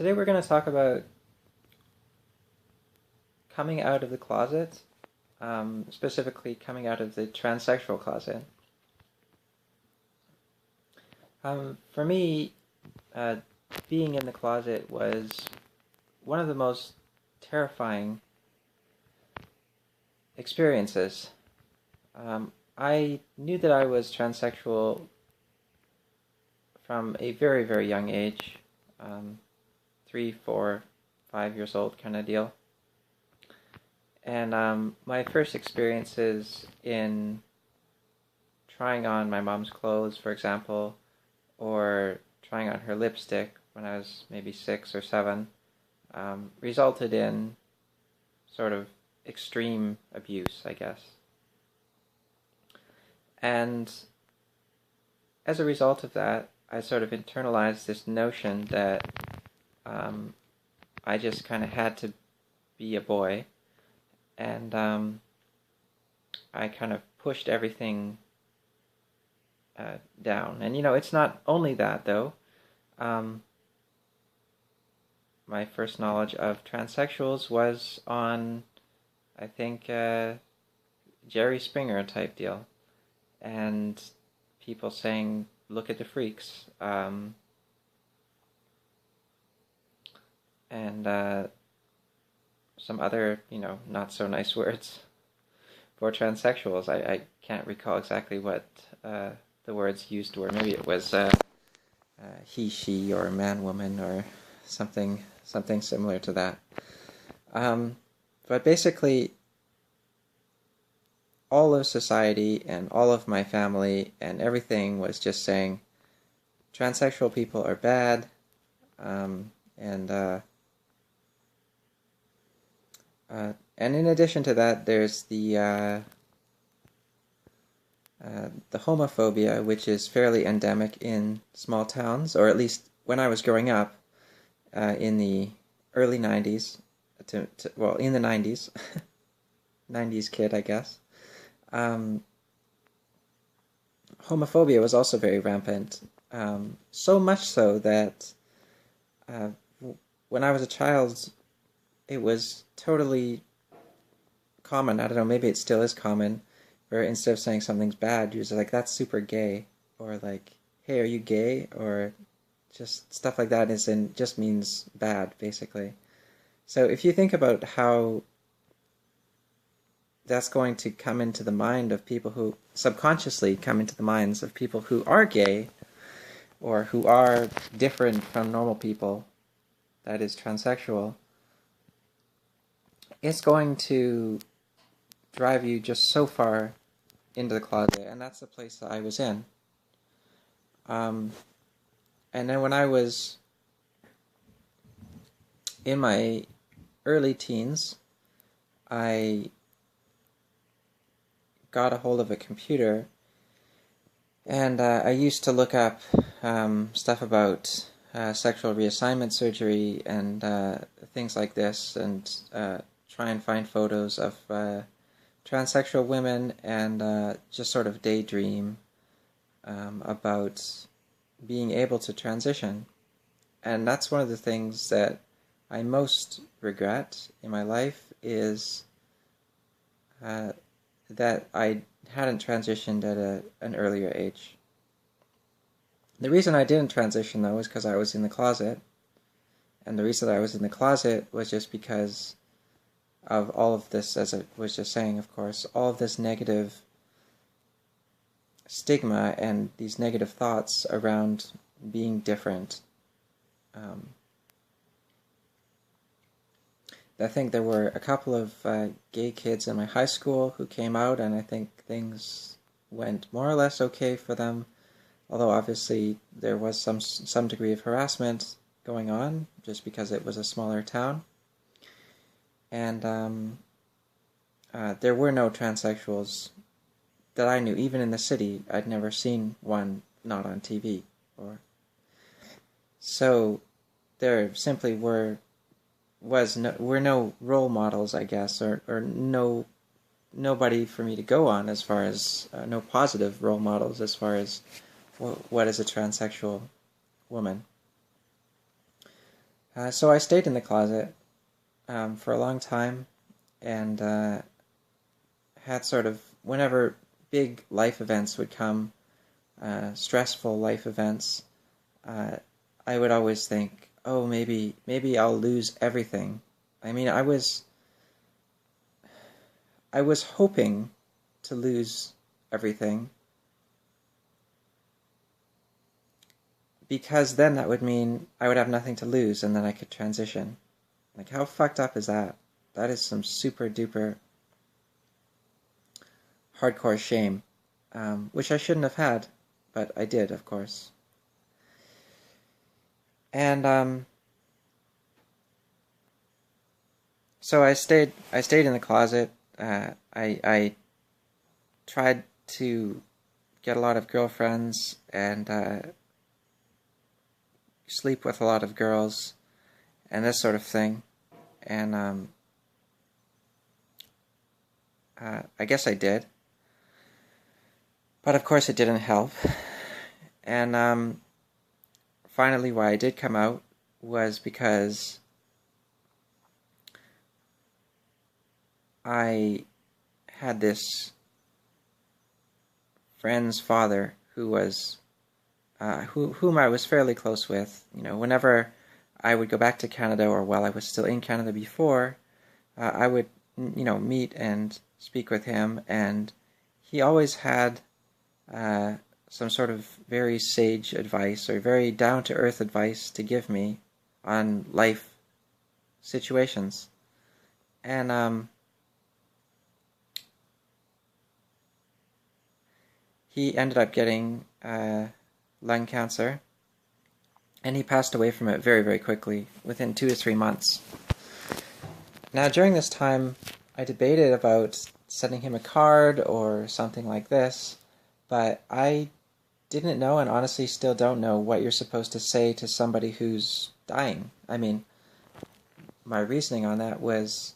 Today we're going to talk about coming out of the closet, specifically coming out of the transsexual closet. For me, being in the closet was one of the most terrifying experiences. I knew that I was transsexual from a very, very young age, 3, 4, 5 years old kind of deal. And my first experiences in trying on my mom's clothes, for example, or trying on her lipstick when I was maybe 6 or 7, resulted in sort of extreme abuse, I guess. And as a result of that, I sort of internalized this notion that I just kind of had to be a boy, and I kind of pushed everything down. And it's not only that, though. My first knowledge of transsexuals was on, I think, Jerry Springer type deal, and people saying, "Look at the freaks," and some other, not so nice words for transsexuals. I can't recall exactly what the words used were. Maybe it was he, she, or man, woman, or something similar to that. But basically, all of society and all of my family and everything was just saying transsexual people are bad, and in addition to that, there's the homophobia, which is fairly endemic in small towns, or at least when I was growing up in the early 90s, in the 90s, 90s kid, I guess. Homophobia was also very rampant, so much so that when I was a child, it was totally common. I don't know, maybe it still is common, where instead of saying something's bad, you're just like, "That's super gay," or like, "Hey, are you gay?" or just stuff like that just means bad, basically. So if you think about how that's going to come into the mind of people who subconsciously come into the minds of people who are gay or who are different from normal people, that is transsexual, it's going to drive you just so far into the closet, and that's the place that I was in. And then when I was in my early teens, I got a hold of a computer, and I used to look up stuff about sexual reassignment surgery and things like this, and try and find photos of transsexual women, and just sort of daydream about being able to transition. And that's one of the things that I most regret in my life, is that I hadn't transitioned at an earlier age. The reason I didn't transition, though, is because I was in the closet. And the reason I was in the closet was just because of all of this, as I was just saying, of course, all of this negative stigma and these negative thoughts around being different. I think there were a couple of gay kids in my high school who came out, and I think things went more or less okay for them, although obviously there was some degree of harassment going on, just because it was a smaller town. And there were no transsexuals that I knew, even in the city. I'd never seen one, not on TV. So there simply were no role models, I guess, or nobody for me to go on, as far as no positive role models as far as what is a transsexual woman. So I stayed in the closet for a long time, and had sort of, whenever big life events would come, stressful life events, uh, I would always think, oh, maybe I'll lose everything. I mean, I was hoping to lose everything, because then that would mean I would have nothing to lose, and then I could transition. Like, how fucked up is that? That is some super duper hardcore shame, which I shouldn't have had, but I did, of course. And so I stayed in the closet. I tried to get a lot of girlfriends and sleep with a lot of girls and this sort of thing. And I guess I did. But of course it didn't help. And finally why I did come out was because I had this friend's father who was whom I was fairly close with. You know, whenever I would go back to Canada, or while I was still in Canada before, I would, meet and speak with him, and he always had some sort of very sage advice, or very down-to-earth advice to give me on life situations. And he ended up getting lung cancer, and he passed away from it very, very quickly, within 2 to 3 months. Now, during this time, I debated about sending him a card or something like this, but I didn't know, and honestly still don't know, what you're supposed to say to somebody who's dying. I mean, my reasoning on that was,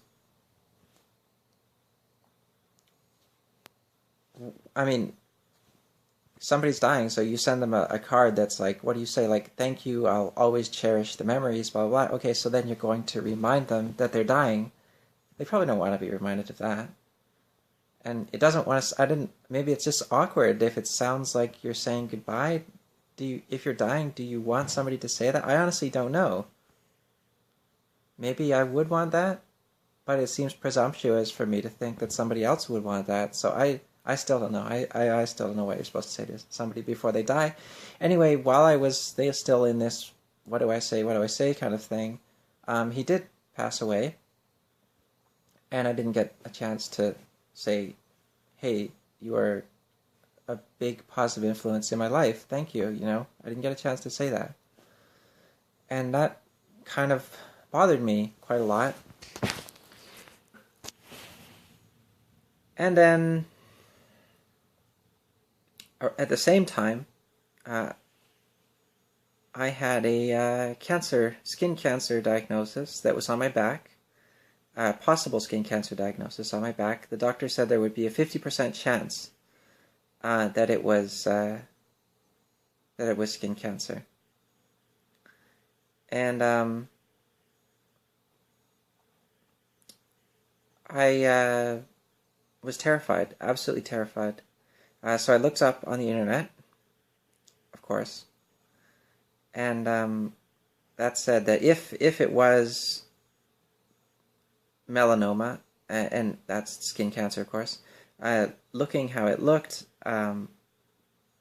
somebody's dying, so you send them a card that's like, what do you say? Like, thank you, I'll always cherish the memories, blah, blah, blah. Okay, so then you're going to remind them that they're dying. They probably don't want to be reminded of that. And it doesn't want to, maybe it's just awkward if it sounds like you're saying goodbye. If you're dying, do you want somebody to say that? I honestly don't know. Maybe I would want that, but it seems presumptuous for me to think that somebody else would want that. So I still don't know. I still don't know what you're supposed to say to somebody before they die. Anyway, while they still in this what do I say kind of thing, he did pass away, and I didn't get a chance to say, hey, you are a big positive influence in my life. Thank you, I didn't get a chance to say that. And that kind of bothered me quite a lot. And then, at the same time, I had a skin cancer diagnosis that was on my back. Possible skin cancer diagnosis on my back. The doctor said there would be a 50% chance that it was skin cancer. And I was terrified, absolutely terrified. So I looked up on the internet, of course, and that said that if it was melanoma, and that's skin cancer, of course, looking how it looked, then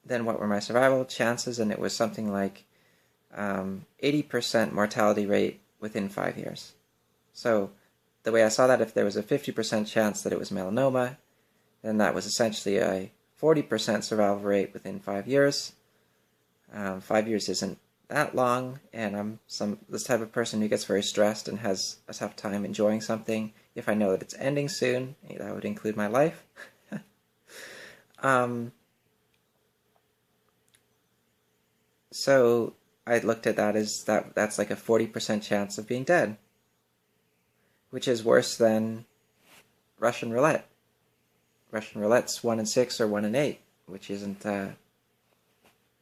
what were my survival chances, and it was something like 80% mortality rate within 5 years. So the way I saw that, if there was a 50% chance that it was melanoma, then that was essentially a 40% survival rate within 5 years. 5 years isn't that long, and I'm this type of person who gets very stressed and has a tough time enjoying something if I know that it's ending soon. That would include my life. So I looked at that as that's like a 40% chance of being dead, which is worse than Russian roulette. Russian roulette's 1 in 6 or 1 in 8, which isn't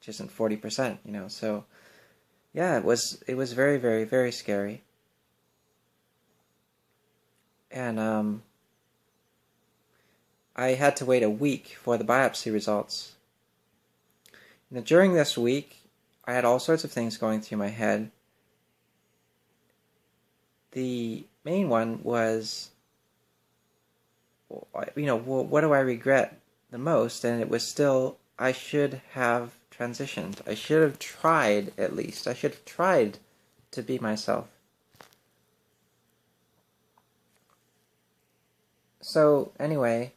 40%, So yeah, it was very, very, very scary. And I had to wait a week for the biopsy results. Now, during this week, I had all sorts of things going through my head. The main one was, what do I regret the most? And it was still, I should have transitioned. I should have tried, at least. I should have tried to be myself. So, anyway,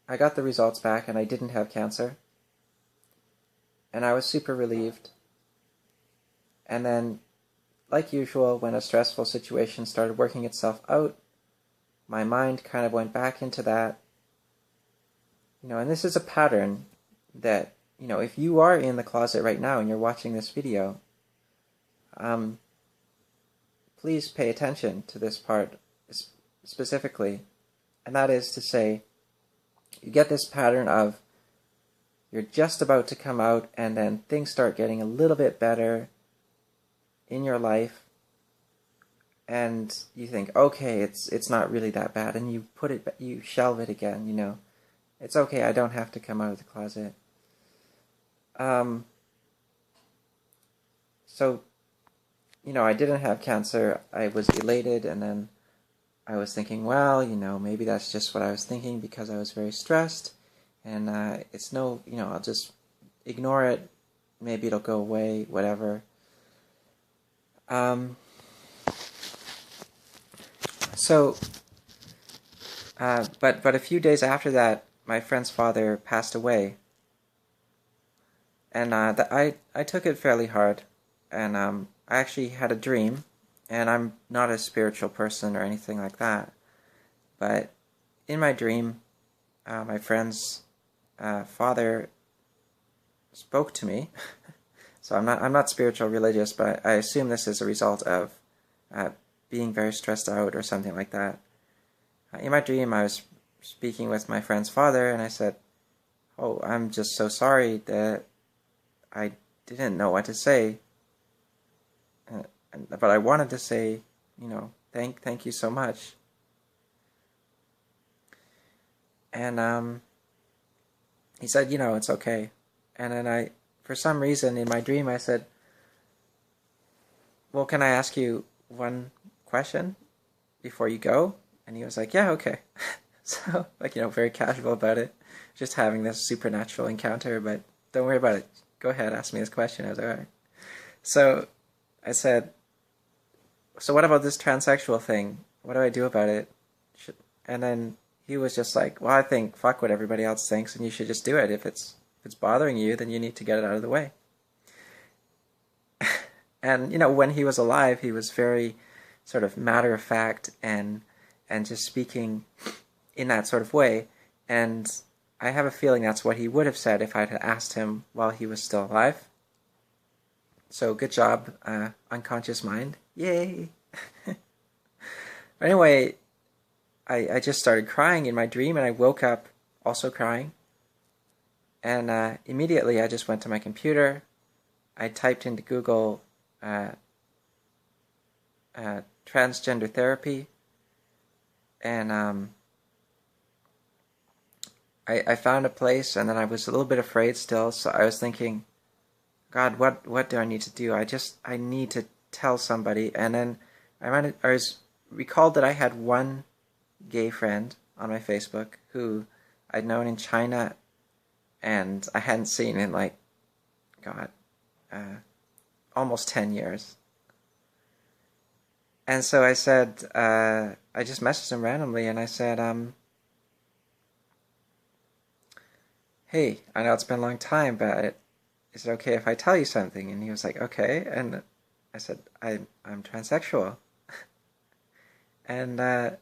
I got the results back and I didn't have cancer. And I was super relieved. And then, like usual, when a stressful situation started working itself out, my mind kind of went back into that. And this is a pattern that, if you are in the closet right now and you're watching this video, please pay attention to this part specifically. And that is to say, you get this pattern of you're just about to come out and then things start getting a little bit better in your life, and you think, okay, it's not really that bad, and you shelve it again. It's okay, I don't have to come out of the closet. So, I didn't have cancer. I was elated, and then I was thinking, well, maybe that's just what I was thinking because I was very stressed, and it's no, I'll just ignore it. Maybe it'll go away, whatever. But a few days after that, my friend's father passed away, and I took it fairly hard, and I actually had a dream, and I'm not a spiritual person or anything like that, but in my dream, my friend's father spoke to me. So I'm not spiritual religious, but I assume this is a result of being very stressed out or something like that. In my dream, I was speaking with my friend's father, and I said, "Oh, I'm just so sorry that I didn't know what to say, but I wanted to say, thank you so much." And he said, "It's okay." And then for some reason, in my dream, I said, "Well, can I ask you one question before you go?" And he was like, "Yeah, okay." So, very casual about it. Just having this supernatural encounter, but don't worry about it. Go ahead, ask me this question. I was like, all right. So I said, "So what about this transsexual thing? What do I do about it?" And then he was just like, "Well, I think fuck what everybody else thinks, and you should just do it. If it's bothering you, then you need to get it out of the way." And when he was alive, he was very sort of matter of fact and just speaking in that sort of way. And I have a feeling that's what he would have said if I had asked him while he was still alive. So good job, unconscious mind. Yay! Anyway, I just started crying in my dream, and I woke up also crying. And immediately I just went to my computer. I typed into Google transgender therapy, and I found a place, and then I was a little bit afraid still, so I was thinking, God, what do I need to do? I need to tell somebody. And then I recalled that I had one gay friend on my Facebook who I'd known in China, and I hadn't seen in almost 10 years. And so I said, I just messaged him randomly, and I said, "Hey, I know it's been a long time, but is it okay if I tell you something?" And he was like, "Okay." And I said, I'm transsexual. And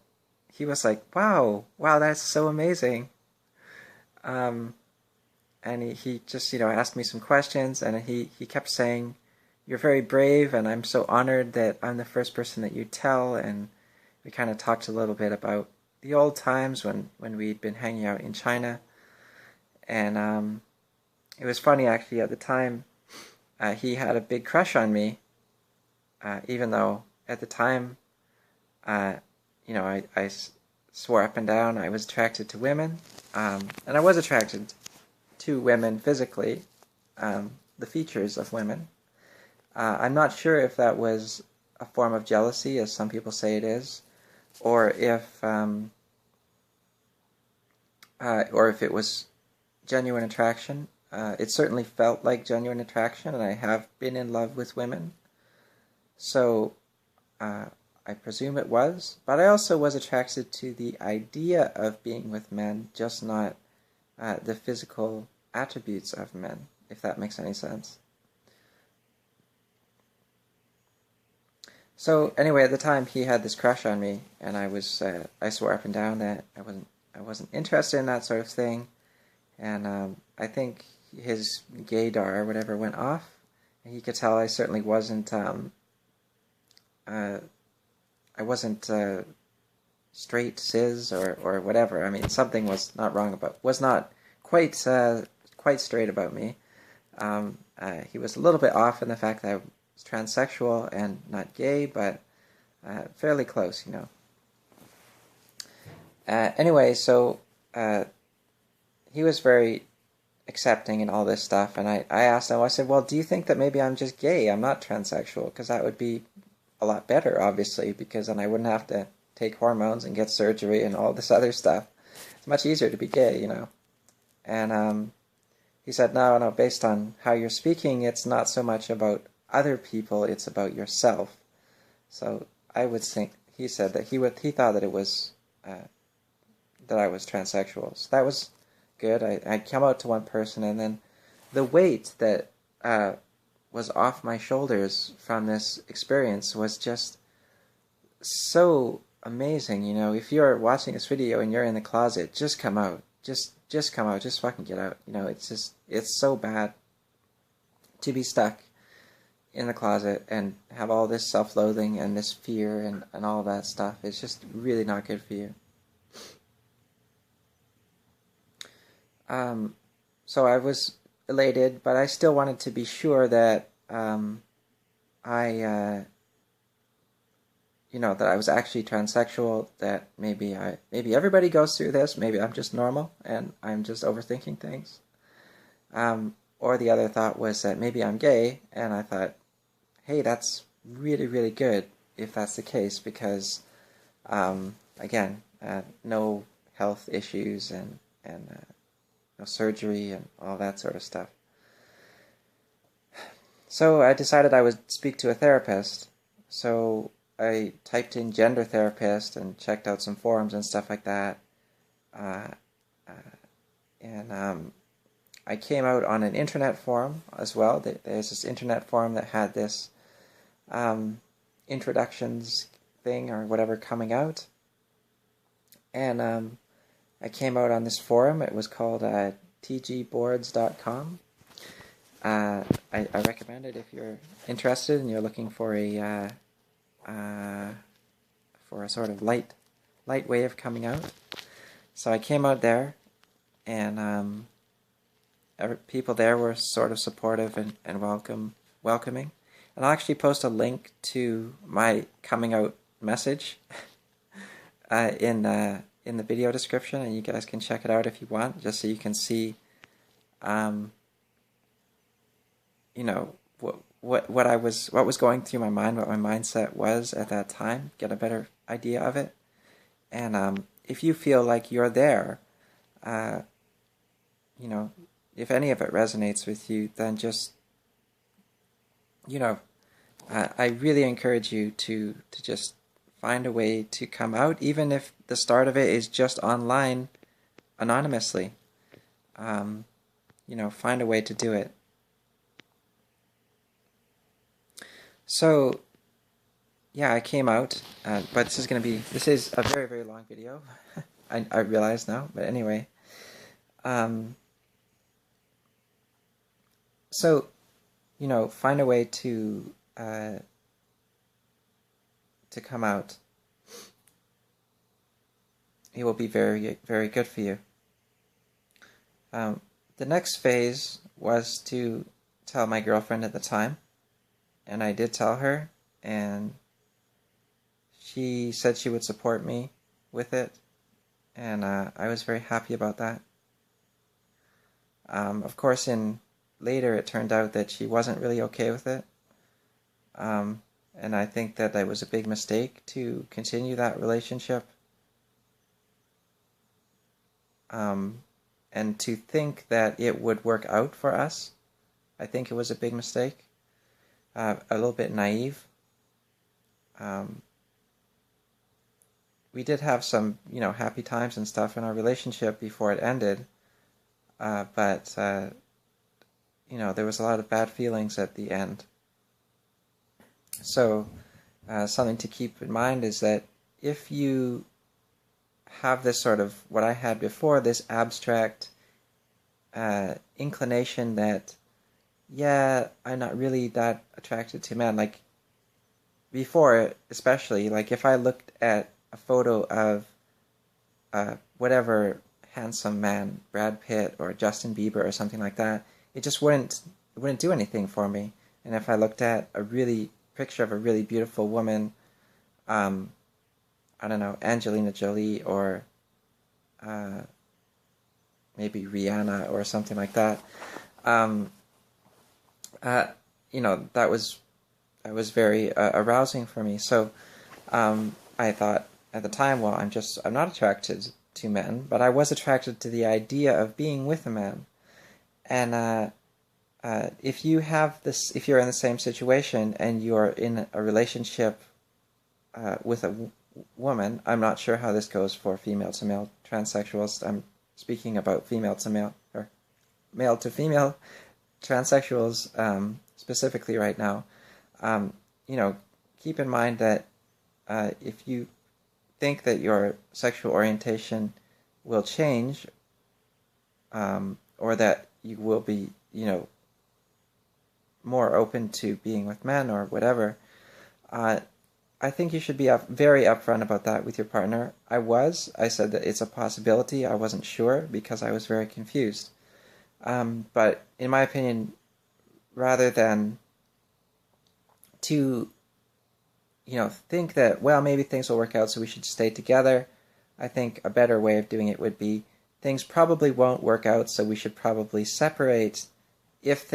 he was like, wow, that's so amazing. And he just, asked me some questions, and he kept saying, "You're very brave, and I'm so honored that I'm the first person that you tell." And we kind of talked a little bit about the old times when we'd been hanging out in China. And it was funny, actually, at the time, he had a big crush on me, even though at the time, I swore up and down I was attracted to women, and I was attracted to women physically, the features of women. I'm not sure if that was a form of jealousy, as some people say it is, or if it was genuine attraction. It certainly felt like genuine attraction, and I have been in love with women. So I presume it was, but I also was attracted to the idea of being with men, just not the physical attributes of men, if that makes any sense. So anyway, at the time he had this crush on me, and I swore up and down that I wasn't interested in that sort of thing, and I think his gaydar or whatever went off, and he could tell I certainly wasn't straight, cis, or whatever. I mean, something was not quite straight about me. He was a little bit off in the fact that I was transsexual and not gay, but fairly close, you know. Anyway, so he was very accepting and all this stuff, and I asked him, I said, well, do you think that maybe I'm just gay? I'm not transsexual, because that would be a lot better, obviously, because then I wouldn't have to take hormones and get surgery and all this other stuff. It's much easier to be gay, you know. And he said, no, based on how you're speaking, it's not so much about other people, it's about yourself. So I would think, he said that he thought that it was, that I was transsexual. So that was good. I came out to one person, and then the weight that was off my shoulders from this experience was just so amazing. You know, if you're watching this video and you're in the closet, just come out. Just come out. Just fucking get out. You know, it's so bad to be stuck in the closet and have all this self-loathing and this fear and all that stuff. It's just really not good for you. So I was elated, but I still wanted to be sure that that I was actually transsexual, that maybe everybody goes through this, maybe I'm just normal and I'm just overthinking things. Or the other thought was that maybe I'm gay, and I thought, hey, that's really, really good if that's the case, because, again, no health issues and no surgery and all that sort of stuff. So I decided I would speak to a therapist. So I typed in gender therapist and checked out some forums and stuff like that. And I came out on an internet forum as well. There's this internet forum that had this introductions thing or whatever coming out. And I came out on this forum. It was called tgboards.com. I recommend it if you're interested and you're looking for a sort of light way of coming out. So I came out there, and people there were sort of supportive and welcoming. And I'll actually post a link to my coming out message in the video description, and you guys can check it out if you want, just so you can see what was going through my mind, what my mindset was at that time, get a better idea of it. And if you feel like you're there, if any of it resonates with you, then just, I really encourage you to just find a way to come out, even if the start of it is just online, anonymously. Find a way to do it. So, yeah, I came out, but this is a very, very long video. I realize now, but anyway. So, find a way to come out. It will be very, very good for you. The next phase was to tell my girlfriend at the time, and I did tell her, and she said she would support me with it, and I was very happy about that. Of course, later it turned out that she wasn't really okay with it, and I think that it was a big mistake to continue that relationship. And to think that it would work out for us, I think it was a big mistake. A little bit naive. We did have some, happy times and stuff in our relationship before it ended, but there was a lot of bad feelings at the end. So something to keep in mind is that if you have this sort of, what I had before, this abstract inclination that, yeah, I'm not really that attracted to men. Like, before, especially, like, if I looked at a photo of whatever handsome man, Brad Pitt or Justin Bieber or something like that, it just wouldn't do anything for me. And if I looked at a picture of a really beautiful woman, I don't know, Angelina Jolie or maybe Rihanna or something like that, that was very arousing for me. So I thought at the time, well, I'm not attracted to men, but I was attracted to the idea of being with a man. And if you're in the same situation and you're in a relationship with a woman, I'm not sure how this goes for female to male transsexuals. I'm speaking about female to male or male to female transsexuals specifically right now. Keep in mind that if you think that your sexual orientation will change, or that you will be, more open to being with men or whatever, I think you should be very upfront about that with your partner. I said that it's a possibility. I wasn't sure because I was very confused. But in my opinion, rather than to, think that, well, maybe things will work out, so we should stay together, I think a better way of doing it would be, things probably won't work out, so we should probably separate. If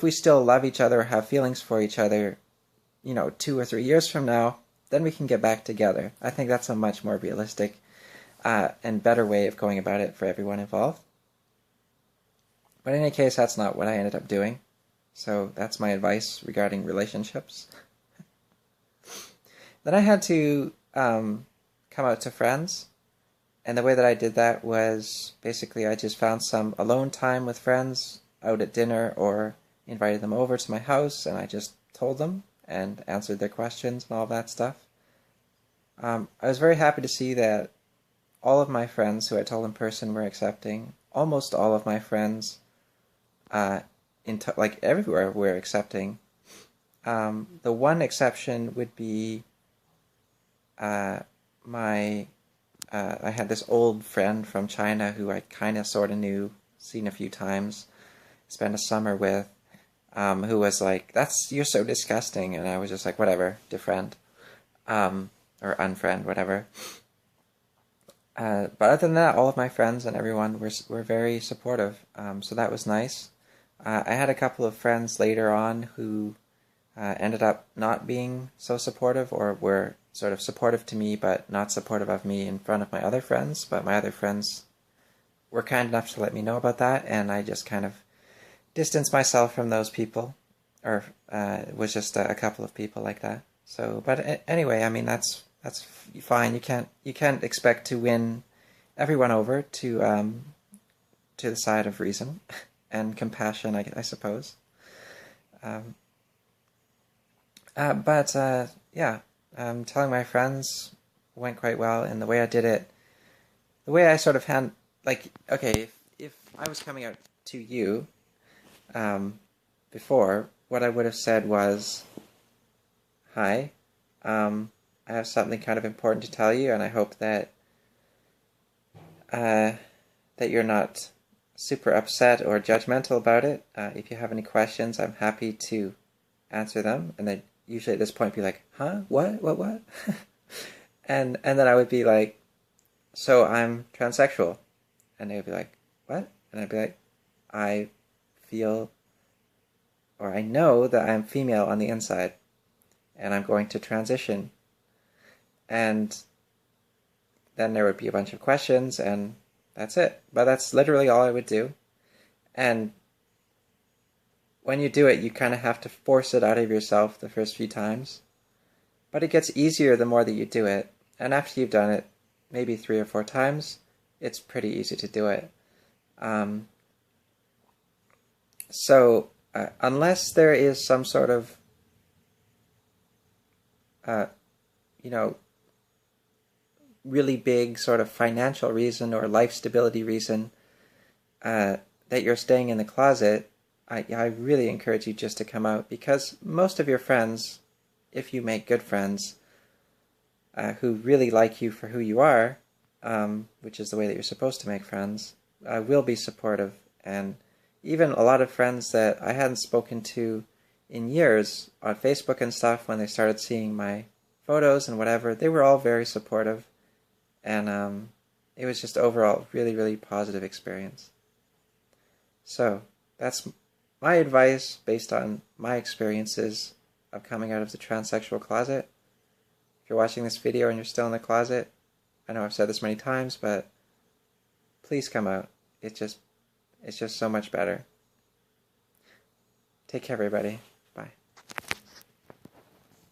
we still love each other or have feelings for each other, 2 or 3 years from now, then we can get back together. I think that's a much more realistic and better way of going about it for everyone involved. But in any case, that's not what I ended up doing. So that's my advice regarding relationships. Then I had to come out to friends. And the way that I did that was basically I just found some alone time with friends out at dinner or invited them over to my house, and I just told them and answered their questions and all that stuff. I was very happy to see that all of my friends who I told in person were accepting. Almost all of my friends, everywhere, were accepting. The one exception would be I had this old friend from China who I kind of sort of knew, seen a few times, spent a summer with, who was like, you're so disgusting, and I was just like, whatever, defriend, or unfriend, whatever. But other than that, all of my friends and everyone were very supportive, so that was nice. I had a couple of friends later on who ended up not being so supportive, or were sort of supportive to me, but not supportive of me in front of my other friends. But my other friends were kind enough to let me know about that, and I just kind of distanced myself from those people, or it was just a couple of people like that. So, but anyway, I mean, that's fine. You can't expect to win everyone over to the side of reason and compassion, I suppose. Telling my friends went quite well, and the way I did it, the way I sort of if I was coming out to you before, what I would have said was, hi, I have something kind of important to tell you, and I hope that that you're not super upset or judgmental about it. If you have any questions, I'm happy to answer them. And then usually at this point be like, huh? What? and then I would be like, so I'm transsexual. And they would be like, what? And I'd be like, I feel, or I know that I'm female on the inside, and I'm going to transition. And then there would be a bunch of questions, and that's it. But that's literally all I would do. And when you do it, you kind of have to force it out of yourself the first few times. But it gets easier the more that you do it. And after you've done it maybe 3 or 4 times, it's pretty easy to do it. So unless there is some sort of, really big sort of financial reason or life stability reason that you're staying in the closet, I really encourage you just to come out, because most of your friends, if you make good friends who really like you for who you are, which is the way that you're supposed to make friends, will be supportive. And even a lot of friends that I hadn't spoken to in years on Facebook and stuff, when they started seeing my photos and whatever, they were all very supportive. And it was just overall really, really positive experience. So that's my advice based on my experiences of coming out of the transsexual closet. If you're watching this video and you're still in the closet, I know I've said this many times, but please come out. It's just so much better. Take care, everybody.